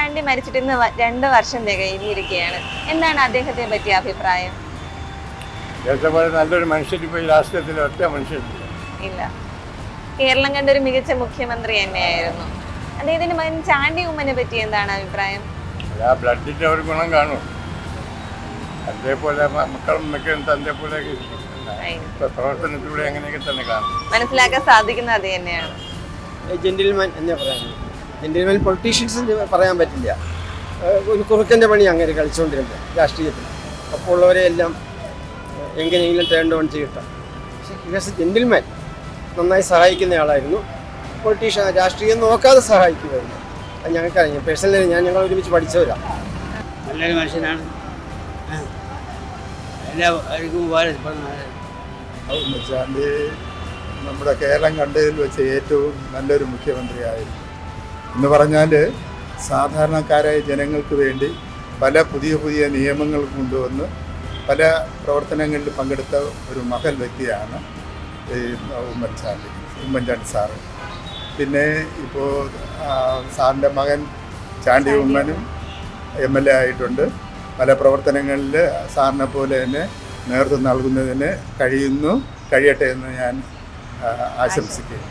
ഉമ്മൻചാണ്ടി മരിച്ചിട്ട് ഇന്ന് 2 വർഷം തികഞ്ഞിരിക്കുകയാണ്. എന്താണ് അദ്ദേഹത്തെ പറ്റിയ അഭിപ്രായം? നല്ലൊരു മനുഷ്യൻ ഇപ്പോൾ ഈ രാഷ്ട്രീയത്തിൽ ഒറ്റ മനുഷ്യനില്ല. ഇല്ല. കേരളം കണ്ട ഒരു മികച്ച മുഖ്യമന്ത്രി തന്നെയായിരുന്നു. അദ്ദേഹത്തിന്റെ മകൻ ചാണ്ടി ഉമ്മനെ പറ്റി എന്താണ് അഭിപ്രായം? ആ ബ്ലഡിന്റെ ഒരു ഗുണം കാണും. അതേപോലെ മക്കളും മക്കളും തന്റെ പോലെ പ്രവർത്തനത്തിലൂടെ അങ്ങനെയൊക്കെ തന്നെ കാണും. മനസ്സിലാക്കാൻ സാധിക്കുന്നത് അത് തന്നെയാണ്. ജെന്റിൽമാൻ എന്നേ പറയാൻ. ജെന്റിൽമാൻ പൊളിറ്റീഷ്യൻസ് പറയാൻ പറ്റില്ല. ഒരു കുറുക്കൻ്റെ പണി അങ്ങനെ കളിച്ചുകൊണ്ടിരുന്നത് രാഷ്ട്രീയത്തിൽ. അപ്പോൾ ഉള്ളവരെ എല്ലാം എങ്ങനെയെങ്കിലും ടേൺ ഡൗൺ ചെയ്യട്ടെ. പക്ഷേ ജെന്റിൽമാൻ നന്നായി സഹായിക്കുന്ന ആളായിരുന്നു. പൊളിറ്റീഷ്യൻ രാഷ്ട്രീയം നോക്കാതെ സഹായിക്കുമായിരുന്നു. അത് ഞങ്ങൾക്കറിയാം. പേഴ്സണലി ഞങ്ങൾ ഒരുമിച്ച് പഠിച്ചവരാണ്. നല്ലൊരു മനുഷ്യനാണ്. എല്ലാവർക്കും ഉമ്മൻചാണ്ടി നമ്മുടെ കേരളം കണ്ടതിൽ വെച്ച് ഏറ്റവും നല്ലൊരു മുഖ്യമന്ത്രിയായിരുന്നു എന്ന് പറഞ്ഞാൽ സാധാരണക്കാരായ ജനങ്ങൾക്ക് വേണ്ടി പല പുതിയ പുതിയ നിയമങ്ങൾ കൊണ്ടുവന്ന് പല പ്രവർത്തനങ്ങളിൽ പങ്കെടുത്ത ഒരു മഹൽ വ്യക്തിയാണ് ഈ ഉമ്മൻചാണ്ടി സാറ്. പിന്നെ ഇപ്പോൾ സാറിൻ്റെ മകൻ ചാണ്ടി ഉമ്മനും MLA ആയിട്ടുണ്ട്. പല പ്രവർത്തനങ്ങളിൽ സാറിനെ പോലെ തന്നെ നേതൃത്വം നൽകുന്നതിന് കഴിയട്ടെ എന്ന് ഞാൻ ആശംസിക്കുന്നു.